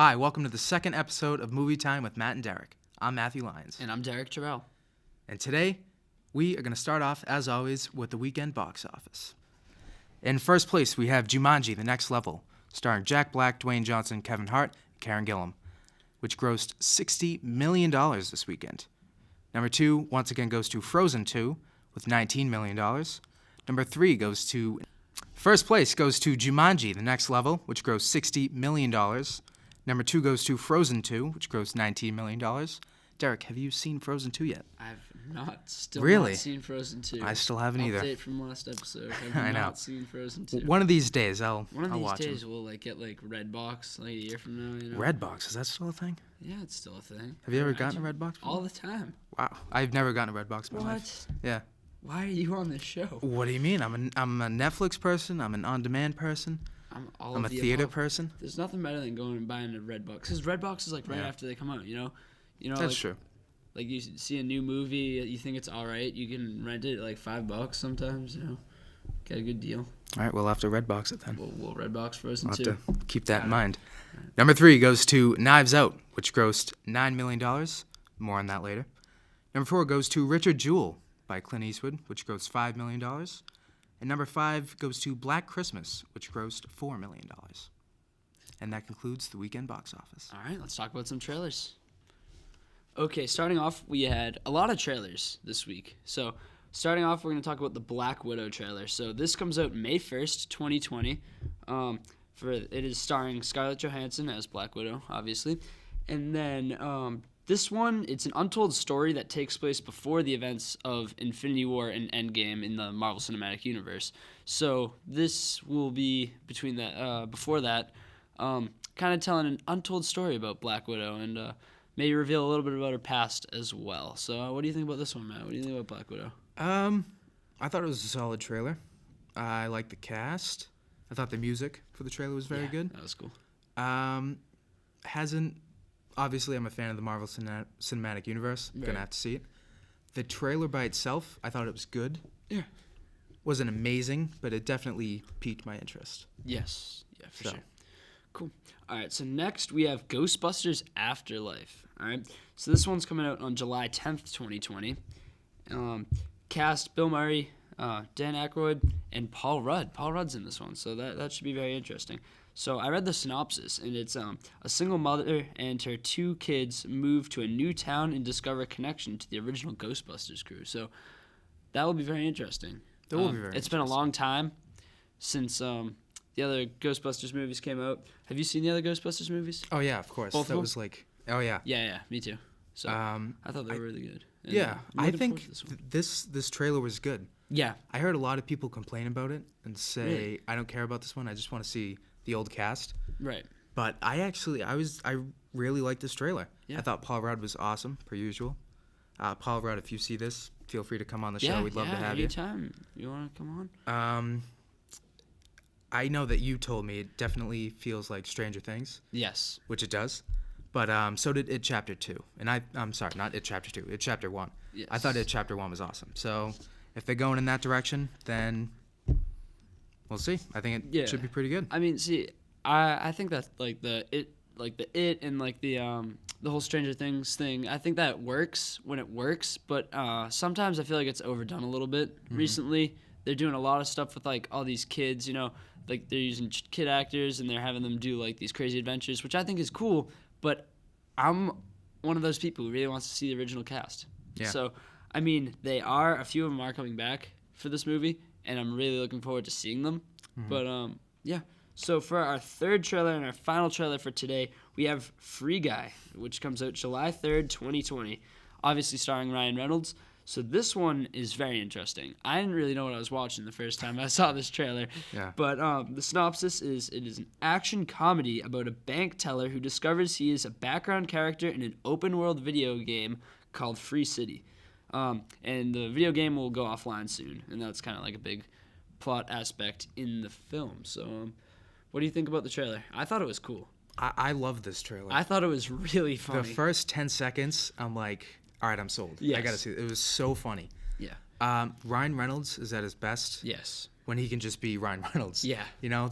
Hi, welcome to the second episode of Movie Time with Matt and Derek. I'm Matthew Lyons. And I'm Derek Tirrell. And today, we are going to start off, as always, with the weekend box office. In first place, we have Jumanji: The Next Level, starring Jack Black, Dwayne Johnson, Kevin Hart, and Karen Gillan, which grossed $60 million this weekend. Number 2, once again, goes to Frozen 2, with $19 million. Number 3 goes to... First place goes to Jumanji: The Next Level, which grossed $60 million. Number 2 goes to Frozen 2, which grossed $19 million. Derek, have you seen Frozen 2 yet? I've not seen Frozen 2. I still haven't either. Update from last episode. I've not seen Frozen 2. One of these days, I'll watch them. One of these days, we'll get Redbox a year from now. You know? Redbox, is that still a thing? Yeah, it's still a thing. Have you ever gotten a Redbox before? All the time. Wow, I've never gotten a Redbox in my life. What? Yeah. Why are you on this show? What do you mean? I'm a Netflix person. I'm an on-demand person. I'm a theater person. There's nothing better than going and buying a Redbox. Because Redbox is right after they come out, you know? That's true. Like you see a new movie, you think it's all right, you can rent it at $5 sometimes, you know? Get a good deal. All right, we'll have to Redbox it then. We'll Redbox Frozen 2. We'll have to keep that in mind. Right. Number 3 goes to Knives Out, which grossed $9 million. More on that later. Number 4 goes to Richard Jewell by Clint Eastwood, which grossed $5 million. And number 5 goes to Black Christmas, which grossed $4 million. And that concludes the weekend box office. All right, let's talk about some trailers. Okay, starting off, we had a lot of trailers this week. So, starting off, we're going to talk about the Black Widow trailer. So, this comes out May 1st, 2020. It is starring Scarlett Johansson as Black Widow, obviously. And then this one, it's an untold story that takes place before the events of Infinity War and Endgame in the Marvel Cinematic Universe. So, this will be before that, kind of telling an untold story about Black Widow and maybe reveal a little bit about her past as well. So, what do you think about this one, Matt? What do you think about Black Widow? I thought it was a solid trailer. I liked the cast. I thought the music for the trailer was very good. That was cool. Obviously, I'm a fan of the Marvel Cinematic Universe. Right. Gonna have to see it. The trailer by itself, I thought it was good. Yeah. Wasn't amazing, but it definitely piqued my interest. Yes. Yeah, for sure. Cool. All right, so next we have Ghostbusters Afterlife. All right, so this one's coming out on July 10th, 2020. Cast Bill Murray, Dan Aykroyd, and Paul Rudd. Paul Rudd's in this one, so that should be very interesting. So I read the synopsis, and it's a single mother and her 2 kids move to a new town and discover a connection to the original Ghostbusters crew. So that will be very interesting. It's been a long time since the other Ghostbusters movies came out. Have you seen the other Ghostbusters movies? Oh, yeah, of course. Both of them? Was oh, yeah. Yeah, me too. So I thought they were really good. And I think this trailer was good. Yeah. I heard a lot of people complain about it and say, Really? I don't care about this one. I just want to see the old cast. Right. But I really liked this trailer. Yeah. I thought Paul Rudd was awesome, per usual. Paul Rudd, if you see this, feel free to come on the show. We'd love to have anytime you want to come on. I know that you told me it definitely feels like Stranger Things. Yes. Which it does. But so did It Chapter 2. And I'm sorry, not It Chapter 2, It Chapter 1. Yes. I thought It Chapter 1 was awesome. So if they're going in that direction, then we'll see. I think it should be pretty good. I mean, see, I think that the It and the whole Stranger Things thing, I think that works when it works, but sometimes I feel like it's overdone a little bit recently. They're doing a lot of stuff with all these kids, you know, they're using kid actors and they're having them do these crazy adventures, which I think is cool, but I'm one of those people who really wants to see the original cast. Yeah. So, I mean, a few of them are coming back for this movie, and I'm really looking forward to seeing them. But, yeah. So for our third trailer and our final trailer for today, we have Free Guy, which comes out July 3rd, 2020, obviously starring Ryan Reynolds. So this one is very interesting. I didn't really know what I was watching the first time I saw this trailer. Yeah. But the synopsis is, it is an action comedy about a bank teller who discovers he is a background character in an open-world video game called Free City. And the video game will go offline soon, and that's kind of a big plot aspect in the film. So what do you think about the trailer? I thought it was cool. I love this trailer. I thought it was really funny. The first 10 seconds, I'm like, all right, I'm sold. Yes. I got to see it. It was so funny. Yeah. Ryan Reynolds is at his best. Yes. When he can just be Ryan Reynolds. Yeah. You know,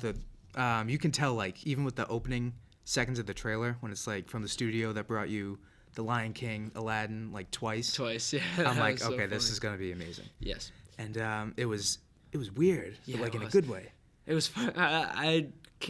you can tell, even with the opening seconds of the trailer when it's like from the studio that brought you The Lion King, Aladdin, like twice. Yeah. I'm like, so okay, this funny. is gonna be amazing. Yes. And it was weird, Yeah, but like it in a was. good way. It was fun. I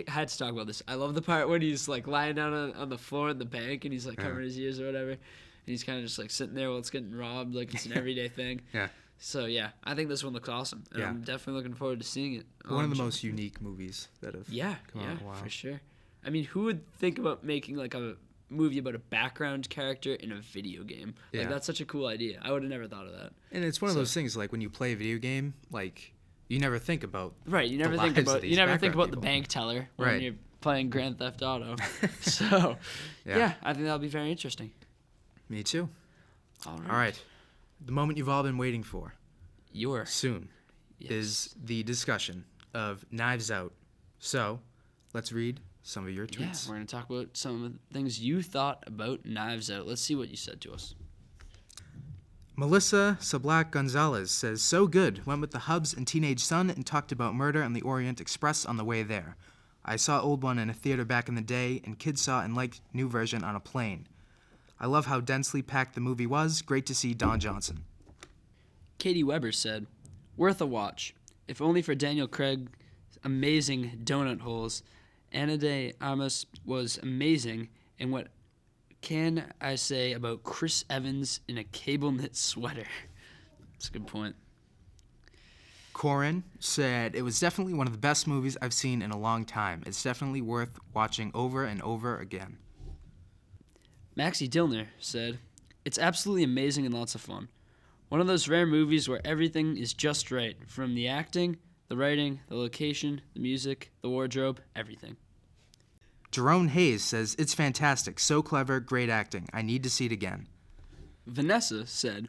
had to talk about this. I love the part when he's like lying down on the floor in the bank and he's like covering his ears or whatever. And he's kind of just like sitting there while it's getting robbed, like it's an everyday thing. Yeah. So yeah, I think this one looks awesome. And Yeah. I'm definitely looking forward to seeing it. One of the most unique movies that have come out in a while. for sure. I mean, who would think about making like a movie about a background character in a video game? Like Yeah. that's such a cool idea. I would have never thought of that. And it's one of those things like when you play a video game, like you never think about Right, you never the think lives of about these you never think background about the people. bank teller when Right. you're playing Grand Theft Auto. So, Yeah. yeah, I think that'll be very interesting. Me too. All All right. The moment you've all been waiting for Your soon is the discussion of Knives Out. So, let's read some of your yeah, tweets. we're gonna talk about some of the things you thought about Knives Out. Let's see what you said to us. Melissa Sablac Gonzalez says, so good. Went with the hubs and teenage son and talked about Murder on the Orient Express on the way there. I saw old one in a theater back in the day, and kids saw and liked new version on a plane. I love how densely packed the movie was. Great to see Don Johnson. Katie Weber said, worth a watch. If only for Daniel Craig's amazing donut holes. Ana de Armas was amazing, and what can I say about Chris Evans in a cable knit sweater? That's a good point. Corin said, it was definitely one of the best movies I've seen in a long time. It's definitely worth watching over and over again. Maxie Dillner said, it's absolutely amazing and lots of fun. One of those rare movies where everything is just right, from the acting, the writing, the location, the music, the wardrobe, everything. Jerome Hayes says, it's fantastic, so clever, great acting. I need to see it again. Vanessa said,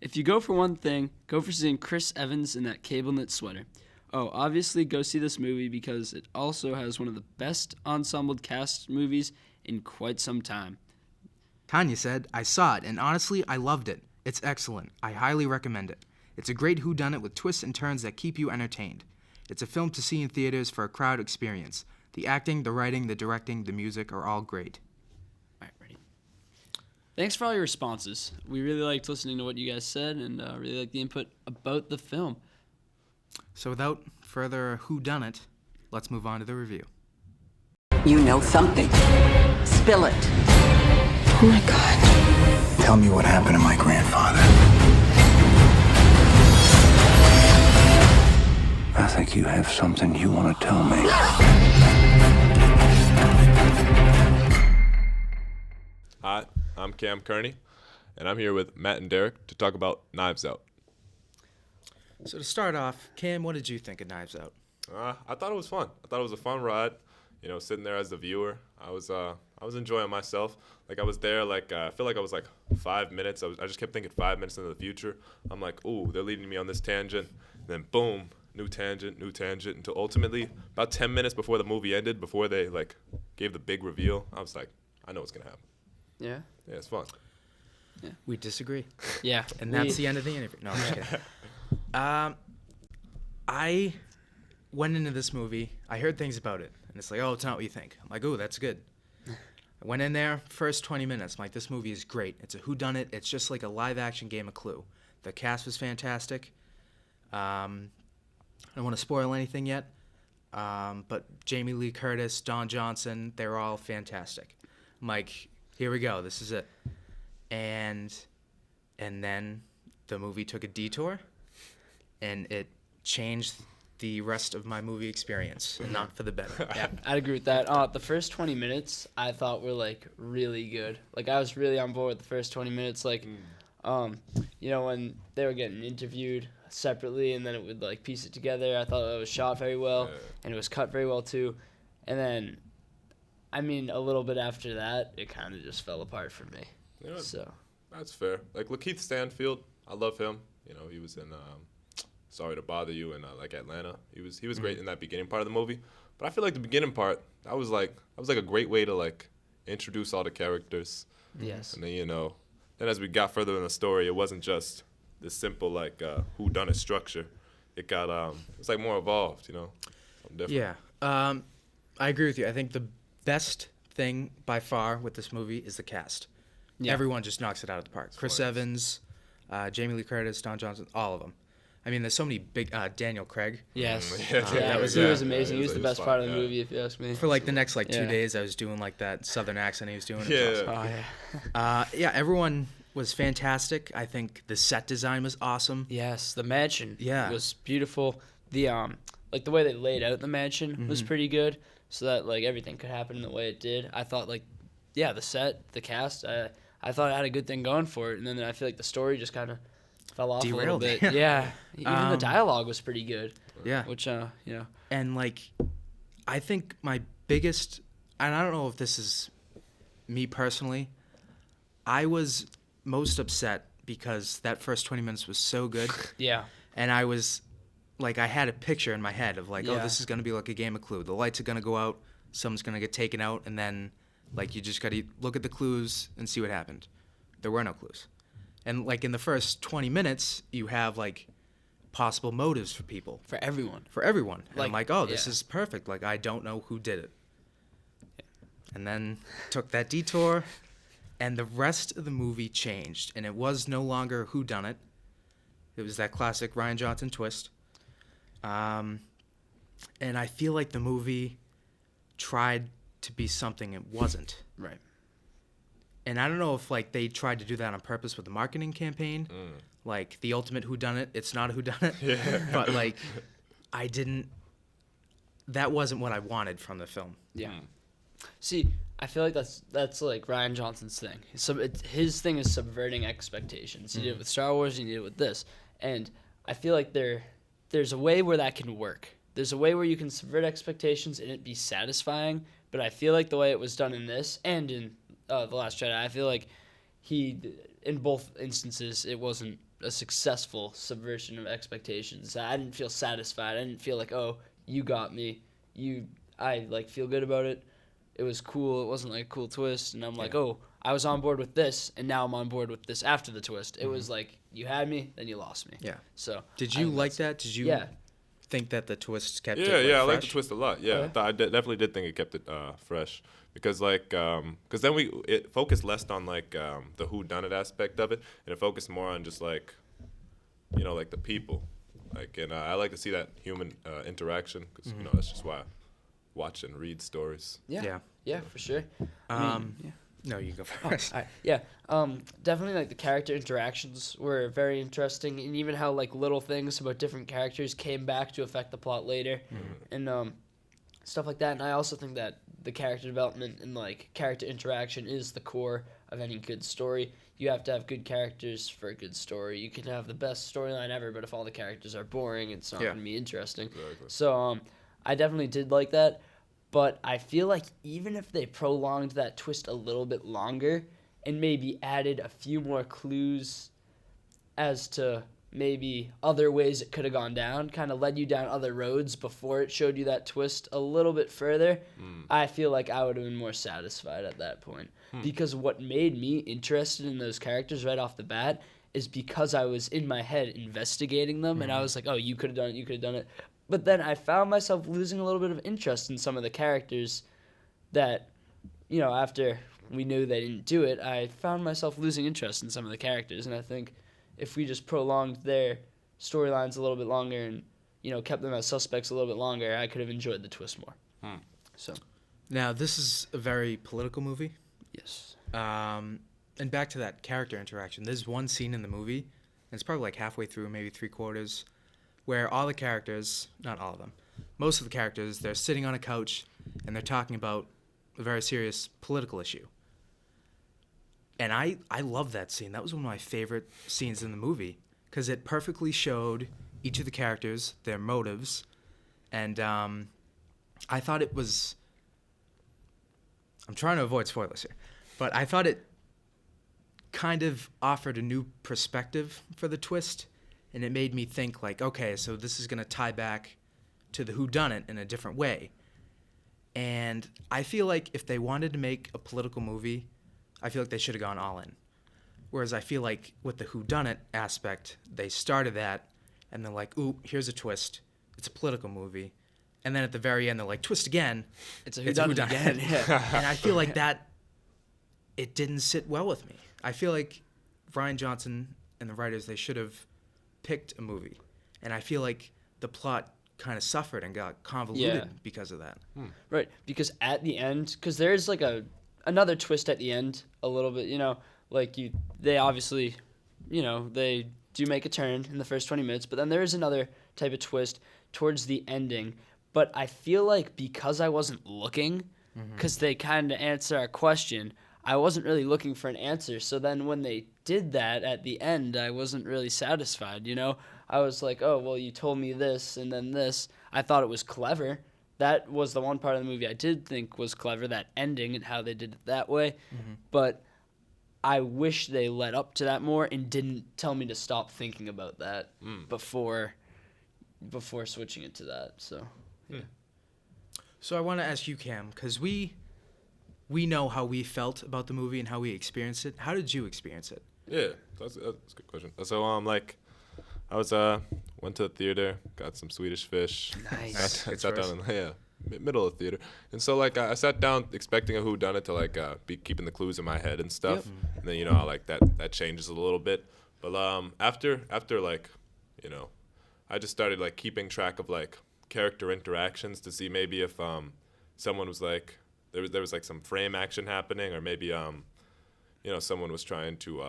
if you go for one thing, go for seeing Chris Evans in that cable knit sweater. Oh, obviously go see this movie because it also has one of the best ensemble cast movies in quite some time. Tanya said, I saw it, and honestly, I loved it. It's excellent. I highly recommend it. It's a great whodunit with twists and turns that keep you entertained. It's a film to see in theaters for a crowd experience. The acting, the writing, the directing, the music are all great. All right, ready. Thanks for all your responses. We really liked listening to what you guys said and really liked the input about the film. So without further whodunit, let's move on to the review. You know something. Spill it. Oh my God. Tell me what happened to my grandfather. I think you have something you want to tell me. Hi, I'm Cam Kearney, and I'm here with Matt and Derek to talk about Knives Out. So to start off, Cam, what did you think of Knives Out? I thought it was fun. I thought it was a fun ride. You know, sitting there as the viewer, I was enjoying myself. Like I was there, I feel like I was like 5 minutes. I just kept thinking 5 minutes into the future. I'm like, ooh, they're leading me on this tangent. And then boom, new tangent, until ultimately about 10 minutes before the movie ended, before they like gave the big reveal, I was like, I know what's gonna happen. Yeah? Yeah, it's fun. We disagree. Yeah. And that's the end of the interview. No, I'm just kidding. I went into this movie. I heard things about it, and it's like, oh, it's not what you think. I'm like, oh, that's good. I went in there, first 20 minutes. I'm like, this movie is great. It's a whodunit. It's just like a live-action game of Clue. The cast was fantastic. I don't want to spoil anything yet, but Jamie Lee Curtis, Don Johnson, they're all fantastic. I'm like, here we go. This is it. And then the movie took a detour, and it changed the rest of my movie experience, and not for the better. Yeah, I'd agree with that. The first 20 minutes I thought were like really good. Like I was really on board with the first 20 minutes. Like, you know, when they were getting interviewed separately and then it would like piece it together, I thought it was shot very well and it was cut very well too. And then, I mean, a little bit after that, it kind of just fell apart for me. You know, So that's fair. Like Lakeith Stanfield, I love him. You know, he was in Sorry to Bother You and like Atlanta. He was great in that beginning part of the movie. But I feel like the beginning part, that was like a great way to like introduce all the characters. yes. And then, you know, then as we got further in the story, it wasn't just this simple like whodunit structure. It got it's like more evolved, you know. Something different. Yeah, I agree with you. I think the best thing by far with this movie is the cast. Yeah. Everyone just knocks it out of the park. Chris Evans, Jamie Lee Curtis, Don Johnson, all of them. I mean, there's so many big. Daniel Craig. Yes. Yeah, Yeah, he was amazing. He was the best fun, part of the yeah. movie, if you ask me. For like the next 2 Yeah. days, I was doing like that southern accent he was doing. It was Yeah. awesome. Oh, yeah. Yeah, everyone was fantastic. I think the set design was awesome. Yes, the mansion Yeah. was beautiful. The like the way they laid out the mansion was pretty good, so that like everything could happen in the way it did. I thought like, yeah, the set, the cast, I thought it had a good thing going for it, and then I feel like the story just kind of fell off a little Derailed. bit. Yeah, even the dialogue was pretty good. Yeah. Which And like, I think my biggest, and I don't know if this is me personally, I was most upset because that first 20 minutes was so good. yeah, And I was like, I had a picture in my head of like, oh, Yeah. this is going to be like a game of Clue. The lights are going to go out, someone's going to get taken out, and then like you just got to look at the clues and see what happened. There were no clues. And like in the first 20 minutes, you have like possible motives for people, for everyone. for everyone. And I'm Like, like, oh, this yeah. is perfect. Like, I don't know who did it. And then took that detour, and the rest of the movie changed. And it was no longer whodunit. It was that classic Rian Johnson twist. And I feel like the movie tried to be something it wasn't. Right. And I don't know if like they tried to do that on purpose with the marketing campaign, like the ultimate whodunit. It's not a whodunit, but like I didn't. That wasn't what I wanted from the film. Yeah. See, I feel like that's like Rian Johnson's thing. His thing is subverting expectations. He did it with Star Wars, and he did it with this. And I feel like there's a way where that can work. There's a way where you can subvert expectations and it be satisfying. But I feel like the way it was done in this and in The Last Jedi, I feel like in both instances, it wasn't a successful subversion of expectations. I didn't feel satisfied. I didn't feel like, oh, you got me. I like feel good about it. It was cool. It wasn't like a cool twist. And I'm like, oh, I was on board with this, and now I'm on board with this after the twist. It was like, you had me, then you lost me. Yeah. So Did I you think like that's- that? Did you Yeah. think that the twists kept Yeah, it like, yeah, I like the fresh? twist a lot. Yeah, Okay. I definitely did think it kept it fresh because like because then it focused less on like the whodunit aspect of it, and it focused more on just like like the people, like and I like to see that human interaction because that's just why I watch and read stories. Yeah. Yeah, for sure. I mean, yeah. No, you go first. All right. Yeah. Definitely like the character interactions were very interesting, and even how like little things about different characters came back to affect the plot later, and stuff like that. And I also think that the character development and like character interaction is the core of any good story. You have to have good characters for a good story. You can have the best storyline ever, but if all the characters are boring, it's not going to be interesting. Exactly. So I definitely did like that. But I feel like even if they prolonged that twist a little bit longer and maybe added a few more clues as to maybe other ways it could have gone down, kind of led you down other roads before it showed you that twist a little bit further, I feel like I would have been more satisfied at that point. Because what made me interested in those characters right off the bat is because I was in my head investigating them, and I was like, oh, you could have done it, you could have done it. But then I found myself losing a little bit of interest in some of the characters that, after we knew they didn't do it, I found myself losing interest in some of the characters. And I think if we just prolonged their storylines a little bit longer and, kept them as suspects a little bit longer, I could have enjoyed the twist more. So, Now, this is a very political movie. yes. And back to that character interaction, there's one scene in the movie, and it's probably like halfway through, maybe 3/4, where all the characters, not all of them, most of the characters, they're sitting on a couch and they're talking about a very serious political issue. And I love that scene. That was one of my favorite scenes in the movie because it perfectly showed each of the characters, their motives, and I thought it was... I'm trying to avoid spoilers here, but I thought it kind of offered a new perspective for the twist, and it made me think like, okay, so this is going to tie back to the whodunit in a different way. And I feel like if they wanted to make a political movie, I feel like they should have gone all in. Whereas I feel like with the whodunit aspect, they started that, and they're like, ooh, here's a twist. It's a political movie. and then at the very end they're like twist again. It's a whodunit again. Yeah. And I feel like that it didn't sit well with me. I feel like Rian Johnson and the writers, they should have picked a movie, and I feel like the plot kind of suffered and got convoluted because of that. Right, because at the end, because there's like another twist at the end a little bit, like they obviously, they do make a turn in the first 20 minutes, but then there is another type of twist towards the ending. But I feel like because I wasn't looking, because they kind of answer our question, I wasn't really looking for an answer. So then when they did that at the end, I wasn't really satisfied, I was like, oh, well, you told me this and then this. I thought it was clever. That was the one part of the movie I did think was clever, that ending and how they did it that way. But I wish they led up to that more and didn't tell me to stop thinking about that before switching it to that. So, yeah. So I want to ask you, Cam, because we know how we felt about the movie and how we experienced it. How did you experience it? Yeah, that's a good question. So I was went to the theater, got some Swedish fish. Nice. Sat down in middle of the theater, and so I sat down expecting a whodunit to be keeping the clues in my head and stuff, and then how that changes a little bit. But after I just started keeping track of character interactions to see maybe if someone was there was some frame action happening, or maybe someone was trying to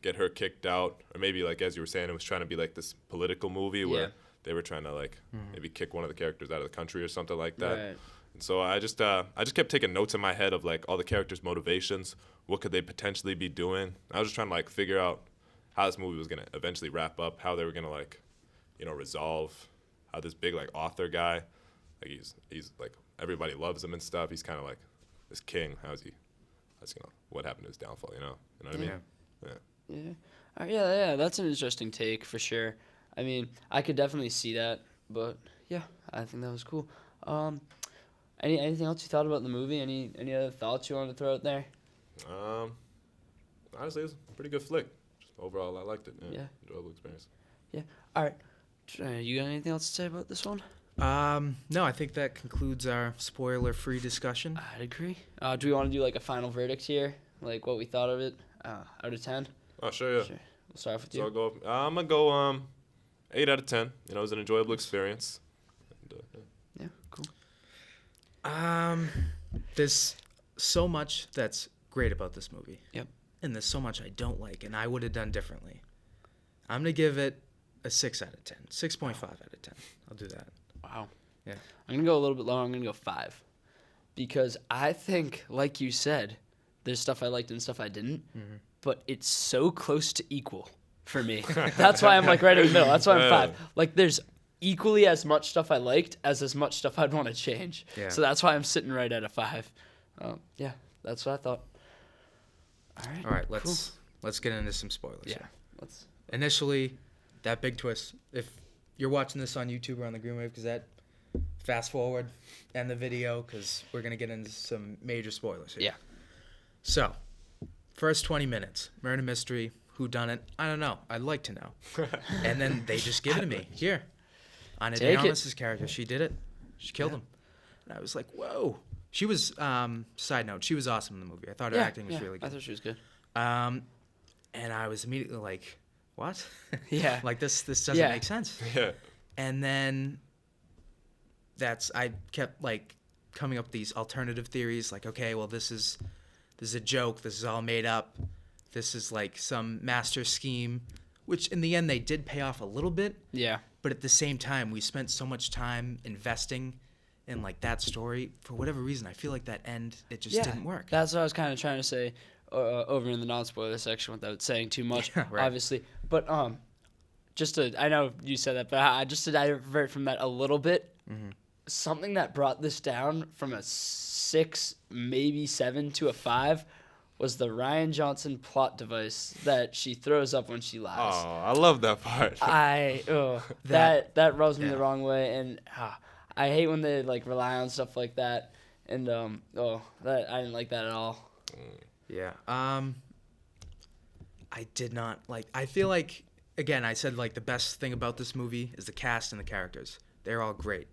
get her kicked out, or maybe as you were saying, it was trying to be this political movie where they were trying to maybe kick one of the characters out of the country or something like that. Right. And so I just kept taking notes in my head of all the characters' motivations, what could they potentially be doing. I was just trying to figure out how this movie was gonna eventually wrap up, how they were gonna resolve how this big author guy, he's everybody loves him and stuff. He's kind of this king. How's he? What happened to his downfall? You know what I mean? Yeah. Yeah, that's an interesting take for sure. I mean, I could definitely see that, but yeah, I think that was cool. Anything else you thought about the movie? Any other thoughts you wanted to throw out there? Honestly, it was a pretty good flick. Just overall, I liked it. Yeah. Enjoyable experience. Yeah. All right. You got anything else to say about this one? No, I think that concludes our spoiler-free discussion. I'd agree. Do we want to do a final verdict here? What we thought of it out of 10? Oh, sure, yeah. Sure. We'll start off with you. So I'm going to go 8 out of 10. It was an enjoyable experience. And, yeah, cool. There's so much that's great about this movie. Yep. And there's so much I don't like, and I would have done differently. I'm going to give it a 6 out of 10. 6.5 out of 10. I'll do that. Wow. Yeah. I'm going to go a little bit lower. I'm going to go 5. Because I think, like you said, there's stuff I liked and stuff I didn't. Mm-hmm. But it's so close to equal for me. That's why I'm right in the middle. That's why I'm 5. There's equally as much stuff I liked as much stuff I'd want to change. Yeah. So that's why I'm sitting right at a 5. Yeah, that's what I thought. All right. Let's get into some spoilers. Yeah. Here. Initially, that big twist. If you're watching this on YouTube or on the Green Wave, because that fast forward and the video, because we're gonna get into some major spoilers here. Yeah. So, first 20 minutes, murder mystery, whodunit. I don't know. I'd like to know. And then they just give it to me. Here, Ana de Armas's character, she did it. She killed him. And I was like, whoa. She was. Side note, she was awesome in the movie. I thought her acting was really good. I thought she was good. And I was immediately like, what? Yeah. This doesn't make sense. Yeah. And then I kept coming up with these alternative theories, okay, well, this is a joke, this is all made up, this is some master scheme, which in the end they did pay off a little bit. Yeah. But at the same time, we spent so much time investing in that story. For whatever reason, I feel that end, it just didn't work. That's what I was kind of trying to say over in the non-spoiler section without saying too much, right. Obviously. But I know you said that, but just to divert from that a little bit, something that brought this down from a 6, maybe 7 to a 5 was the Rian Johnson plot device that she throws up when she lies. Oh, I love that part. That rubs me the wrong way, and I hate when they rely on stuff like that, and I didn't like that at all. Yeah. I did not I feel again, I said the best thing about this movie is the cast and the characters. They're all great.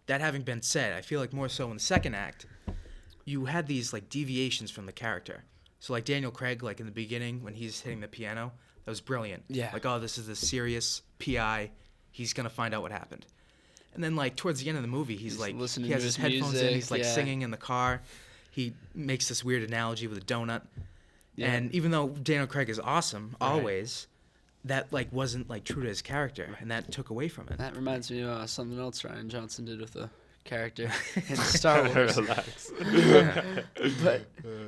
that having been said, I feel like more so in the second act, you had these like deviations from the character. So like Daniel Craig, like in the beginning when he's hitting the piano, that was brilliant. Yeah. Like, oh, this is the serious PI. He's gonna find out what happened. And then like towards the end of the movie, he's like listening he has to his his headphones in. music, He's like yeah. singing in the car. He makes this weird analogy with a donut. Yeah. And even though Daniel Craig is awesome always, that like wasn't like true to his character, and that took away from it. That reminds me of something else Ryan Johnson did with a character in Star Wars. Relax. But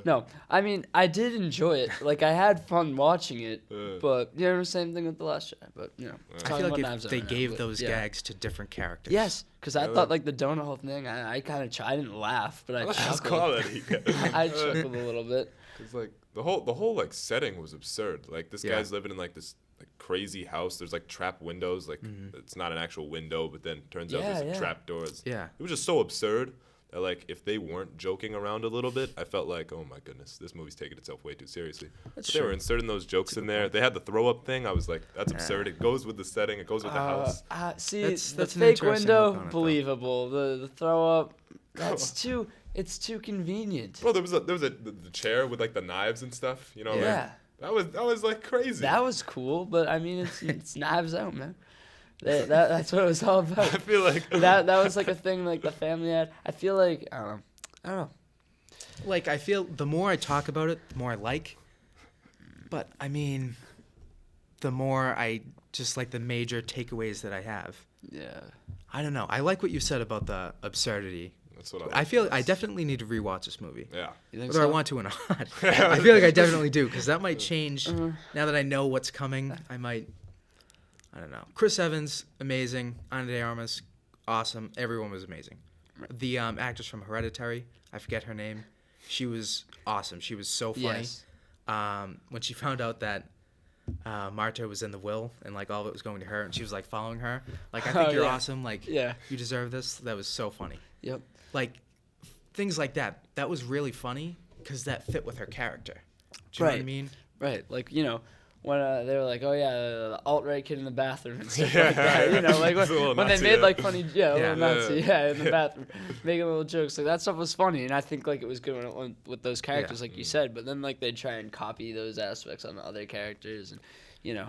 no, I mean, I did enjoy it. Like, I had fun watching it. But you know, same thing with The Last Jedi. But you know, I feel like if they gave those yeah. gags to different characters. Yes, because I thought like the donut hole thing. I kind of tried. I didn't laugh, but I That's chuckled. quality. I chuckled a little bit. Cause like the whole like setting was absurd. Like this guy's living in like this like crazy house. There's like trap windows. Like it's not an actual window, but then turns out there's like, trap doors. Yeah. It was just so absurd that like if they weren't joking around a little bit, I felt like, oh my goodness, this movie's taking itself way too seriously. But they were inserting those jokes in there. They had the throw up thing. I was like, that's absurd. It goes with the setting. It goes with the house. See, That's the an fake interesting window, look on it, though. believable. The throw up, it's too convenient. Bro, there was the chair with like the knives and stuff. You know, Yeah. like, that was like crazy. That was cool, but I mean, it's Knives Out, man. That's what it was all about. I feel like that was like a thing like the family had. I feel like I don't know. Like, I feel the more I talk about it, the more I like. But, I mean, the more I just like the major takeaways that I have. Yeah. I don't know. I like what you said about the absurdity. that's what I feel I definitely need to rewatch this movie. Yeah. You think Whether I so? want to or not. I feel like I definitely do, because that might change. Now that I know what's coming, I might. I don't know. Chris Evans, amazing. Ana de Armas, awesome. Everyone was amazing. The actress from Hereditary, I forget her name. She was awesome. She was so funny. Yes. When she found out that Marta was in the will and like all of it was going to her, and she was like following her. Like, I think Oh, you're yeah. awesome. Like, Yeah. you deserve this. That was so funny. Yep. Like, things like that. That was really funny because that fit with her character. Do you know what I mean? Right. Like, you know, when they were like, oh yeah, the alt-right kid in the bathroom and stuff like that. You know, like It's a little when they Nazi, made yeah. like funny, a little Yeah. Nazi, in the bathroom, making little jokes. Like that stuff was funny, and I think like it was good when it went with those characters, like you said. But then like they try and copy those aspects on the other characters, and you know,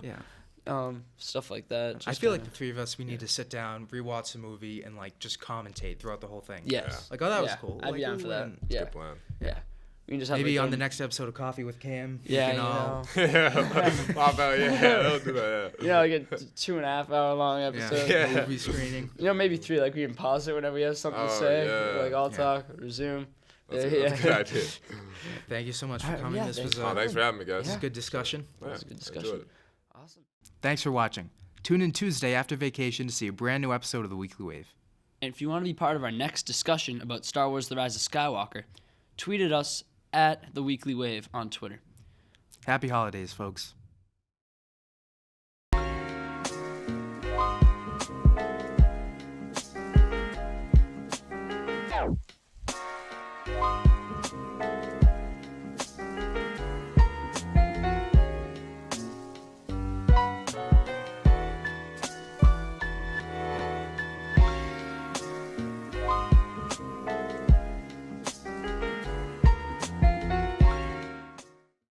stuff like that. I Just feel like kinda- the three of us, we need to sit down, rewatch the movie, and like just commentate throughout the whole thing. Yes. Like, oh, that was Yeah, cool. I'd Like, be down ooh, for that. and Yeah. Good plan. Yeah. We can just have Maybe like, on the next episode of Coffee with Cam. Yeah, we you can all, know. Yeah. Pop out. Yeah. Don't do that. Yeah. You know, like a 2.5 hour long episode. Yeah. movie screening. You know, maybe 3. Like we can pause it whenever we have something to Oh, say. yeah. Like all Yeah. talk, resume. That's a good idea. Thank you so much for Alright, coming. yeah, This was thanks. Oh, thanks for having me, guys. a good discussion. Yeah, was a good I discussion. enjoyed it. Awesome. Thanks for watching. Tune in Tuesday after vacation to see a brand new episode of The Weekly Wave. And if you want to be part of our next discussion about Star Wars The Rise of Skywalker, tweet at us at The Weekly Wave on Twitter. Happy holidays, folks.